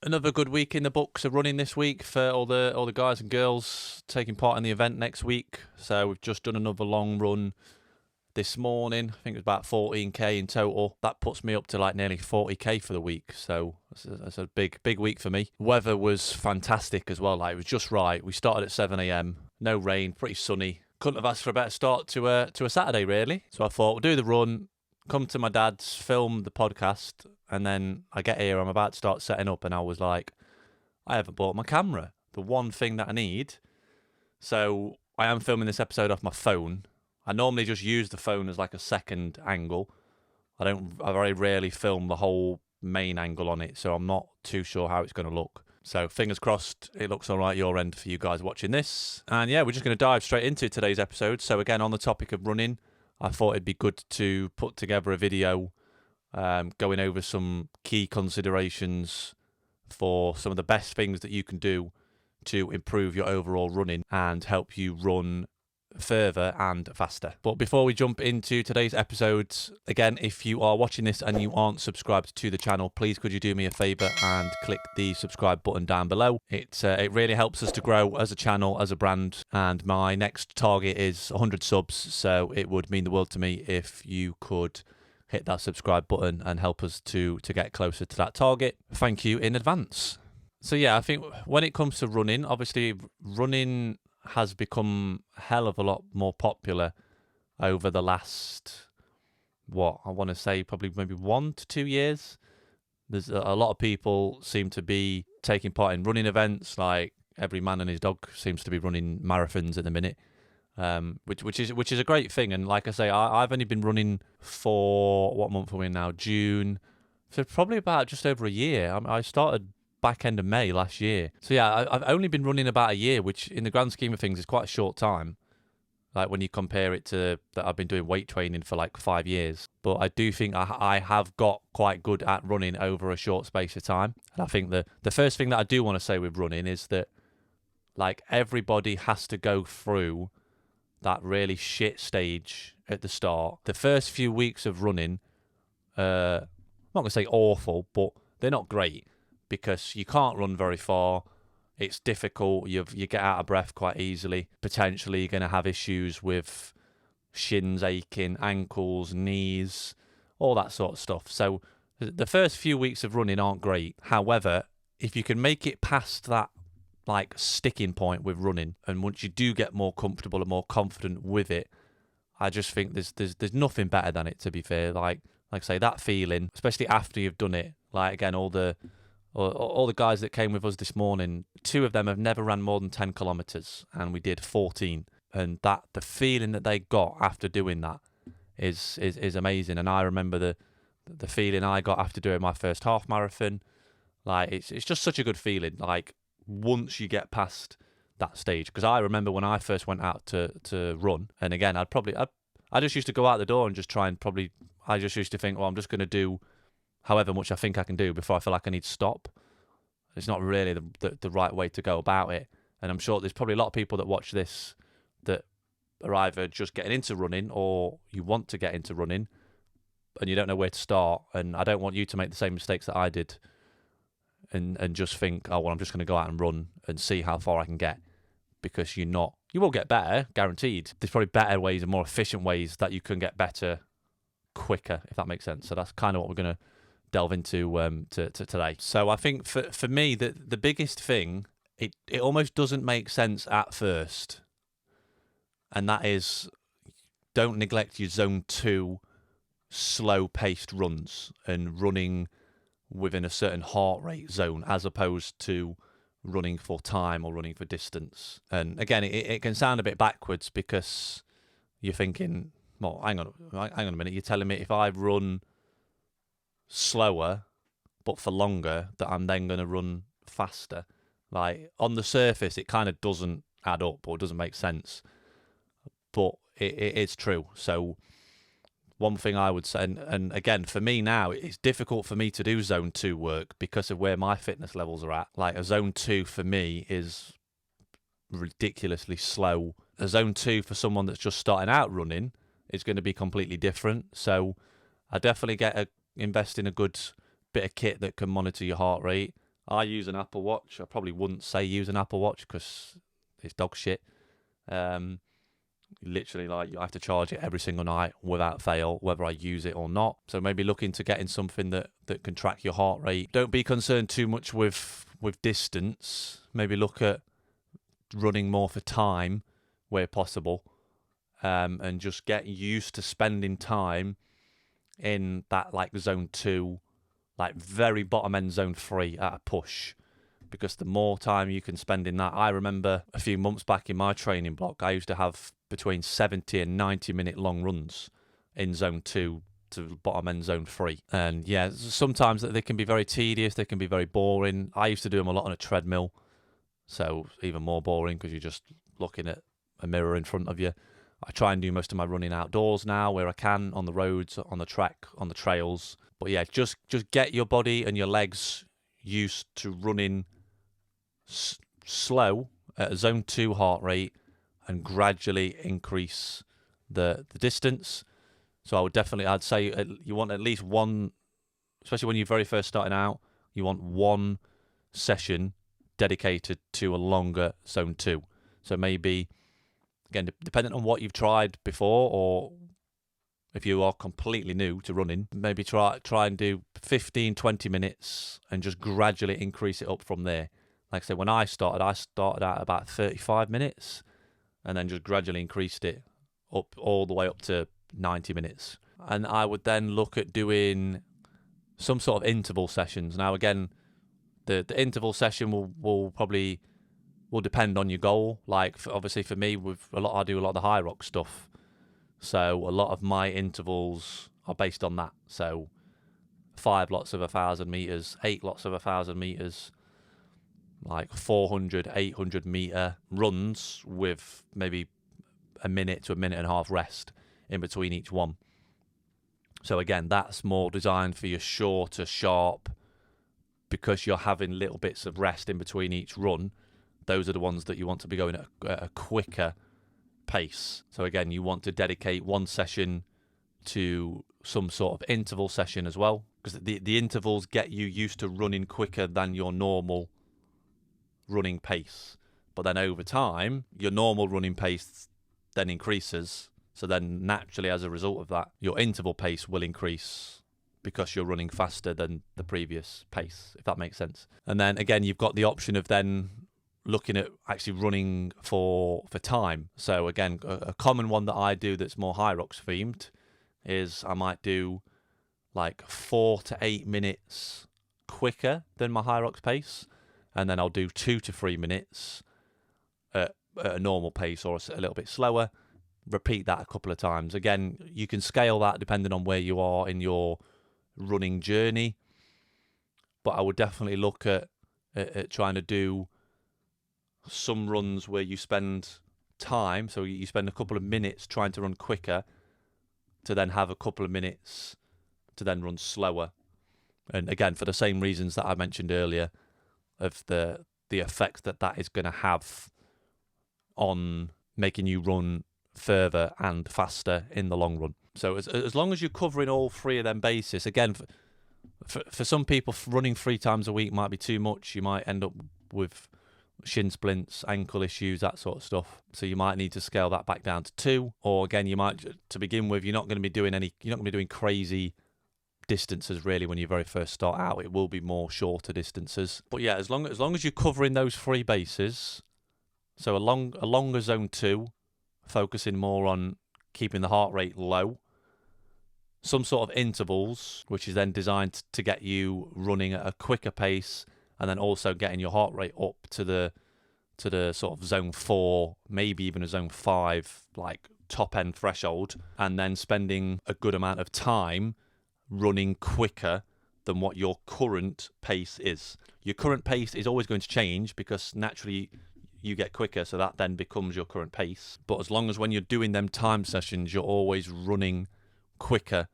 Another good week in the books of running this week for all the guys and girls taking part in the event next week. So we've just done another long run this morning. I think it was about 14k in total. That puts me up to like nearly 40k for the week. So that's a big week for me. Weather was fantastic as well. Like, it was just right. We started at 7 a.m. No rain, pretty sunny. Couldn't have asked for a better start to a Saturday, really. So I thought we'll do the run, come to my dad's, film the podcast, and then I get here, I'm about to start setting up, and I was like, I haven't bought my camera, the one thing that I need. So I am filming this episode off my phone. I normally just use the phone as like a second angle. I very rarely film the whole main angle on it, so I'm not too sure how it's going to look. So fingers crossed it looks all right your end for you guys watching this. And yeah, we're just going to dive straight into today's episode. So again, on the topic of running, I thought it'd be good to put together a video going over some key considerations for some of the best things that you can do to improve your overall running and help you run further and faster. But before we jump into today's episode, again, if you are watching this and you aren't subscribed to the channel, please could you do me a favor and click the subscribe button down below. It really helps us to grow as a channel, as a brand, and my next target is 100 subs, so it would mean the world to me if you could hit that subscribe button and help us to get closer to that target. Thank you in advance. So yeah, I think when it comes to running, obviously running has become a hell of a lot more popular over the last, I want to say probably maybe 1 to 2 years. There's a lot of people seem to be taking part in running events, like every man and his dog seems to be running marathons at the minute. Which is a great thing, and like I say, I've only been running for, what month are we in now? June, so probably about just over a year. I started back end of May last year, so yeah, I've only been running about a year, which in the grand scheme of things is quite a short time. Like when you compare it to that, I've been doing weight training for like 5 years. But I do think I have got quite good at running over a short space of time. And I think the first thing that I do want to say with running is that, like, everybody has to go through that really shit stage at the start. The first few weeks of running, I'm not going to say awful, but they're not great because you can't run very far. It's difficult. You get out of breath quite easily. Potentially, you're going to have issues with shins aching, ankles, knees, all that sort of stuff. So the first few weeks of running aren't great. However, if you can make it past that like sticking point with running, and once you do get more comfortable and more confident with it, I just think there's nothing better than it, to be fair. Like I say, that feeling, especially after you've done it. Like, again, all the guys that came with us this morning, 2 of them have never ran more than 10 kilometers, and we did 14. And the feeling that they got after doing that is amazing. And I remember the feeling I got after doing my first half marathon. Like, it's just such a good feeling. Like, once you get past that stage, because I remember when I first went out to run, and again, I just used to go out the door and just try and I just used to think, well, I'm just going to do however much I think I can do before I feel like I need to stop. It's not really the right way to go about it. And I'm sure there's probably a lot of people that watch this that are either just getting into running or you want to get into running and you don't know where to start. And I don't want you to make the same mistakes that I did and just think, oh, well, I'm just going to go out and run and see how far I can get, because you will get better, guaranteed. There's probably better ways and more efficient ways that you can get better quicker, if that makes sense. So that's kind of what we're going to delve into to today. So I think for me, the biggest thing, it almost doesn't make sense at first, and that is, don't neglect your zone 2 slow-paced runs and running within a certain heart rate zone, as opposed to running for time or running for distance. And again, it can sound a bit backwards, because you're thinking, well, hang on a minute, you're telling me if I run slower but for longer that I'm then going to run faster? Like, on the surface it kind of doesn't add up, or it doesn't make sense, but it is true. So one thing I would say, and again, for me now, it's difficult for me to do zone 2 work because of where my fitness levels are at. Like, a zone 2 for me is ridiculously slow. A zone 2 for someone that's just starting out running is going to be completely different. So I definitely invest in a good bit of kit that can monitor your heart rate. I use an Apple Watch. I probably wouldn't say use an Apple Watch because it's dog shit. Literally, like, I have to charge it every single night without fail, whether I use it or not. So maybe look into getting something that can track your heart rate. Don't be concerned too much with distance. Maybe look at running more for time where possible, and just get used to spending time in that, like, zone 2, like very bottom end zone 3 at a push, because the more time you can spend in that. I remember a few months back in my training block, I used to have between 70 and 90 minute long runs in zone 2 to bottom end zone 3. And yeah, sometimes they can be very tedious, they can be very boring. I used to do them a lot on a treadmill, so even more boring because you're just looking at a mirror in front of you. I try and do most of my running outdoors now where I can, on the roads, on the track, on the trails. But yeah, just get your body and your legs used to running slow at a zone 2 heart rate and gradually increase the distance. So I'd say you want at least one, especially when you're very first starting out, you want one session dedicated to a longer zone 2. So maybe, again, depending on what you've tried before, or if you are completely new to running, maybe try and do 15, 20 minutes and just gradually increase it up from there. Like I said, when I started out about 35 minutes and then just gradually increased it up all the way up to 90 minutes. And I would then look at doing some sort of interval sessions. Now, again, the interval session will probably depend on your goal. Like, obviously for me, I do a lot of the high rock stuff. So a lot of my intervals are based on that. So 5 lots of 1,000 meters, 8 lots of 1,000 meters, like 400, 800 meter runs with maybe a minute to a minute and a half rest in between each one. So again, that's more designed for your shorter, sharp, because you're having little bits of rest in between each run. Those are the ones that you want to be going at a quicker pace. So again, you want to dedicate one session to some sort of interval session as well, because the intervals get you used to running quicker than your normal running pace. But then over time, your normal running pace then increases. So then naturally, as a result of that, your interval pace will increase because you're running faster than the previous pace, if that makes sense. And then again, you've got the option of then looking at actually running for time. So again, a common one that I do that's more high rocks themed is I might do like 4 to 8 minutes quicker than my high rocks pace, and then I'll do 2 to 3 minutes at a normal pace or a little bit slower. Repeat that a couple of times. Again, you can scale that depending on where you are in your running journey, but I would definitely look at trying to do some runs where you spend time, so you spend a couple of minutes trying to run quicker to then have a couple of minutes to then run slower. And again, for the same reasons that I mentioned earlier, of the effect that is going to have on making you run further and faster in the long run. So as long as you're covering all 3 of them bases, again, for some people, running 3 times a week might be too much. You might end up with shin splints, ankle issues, that sort of stuff. So you might need to scale that back down to 2. Or again, you might, to begin with, you're not going to be doing crazy distances really when you very first start out. It will be more shorter distances. But yeah, as long as you're covering those 3 bases, so a longer zone 2, focusing more on keeping the heart rate low, some sort of intervals, which is then designed to get you running at a quicker pace, and then also getting your heart rate up to the sort of zone 4, maybe even a zone 5, like top end threshold, and then spending a good amount of time running quicker than what your current pace is. Your current pace is always going to change because naturally you get quicker, so that then becomes your current pace. But as long as when you're doing them time sessions, you're always running quicker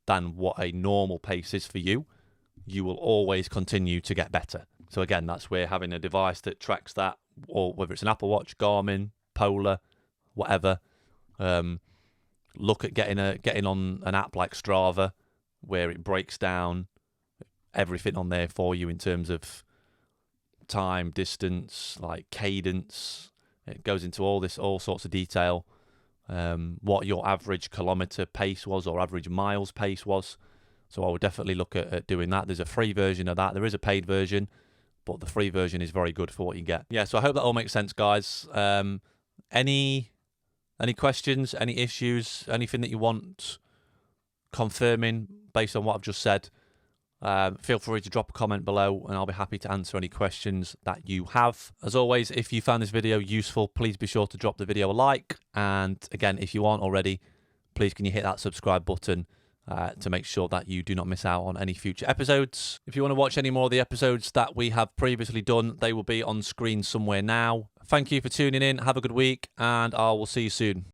than what a normal pace is for you, you will always continue to get better. So again, that's where having a device that tracks that, or whether it's an Apple Watch, Garmin, Polar, whatever, look at getting on an app like Strava, where it breaks down everything on there for you in terms of time, distance, like cadence. It goes into all sorts of detail. What your average kilometre pace was or average miles pace was. So I would definitely look at doing that. There's a free version of that. There is a paid version, but the free version is very good for what you get. Yeah, so I hope that all makes sense, guys. Any questions, any issues, anything that you want confirming based on what I've just said, feel free to drop a comment below and I'll be happy to answer any questions that you have. As always, if you found this video useful, please be sure to drop the video a like. And again, if you aren't already, please can you hit that subscribe button to make sure that you do not miss out on any future episodes. If you want to watch any more of the episodes that we have previously done, they will be on screen somewhere now. Thank you for tuning in. Have a good week, and I will see you soon.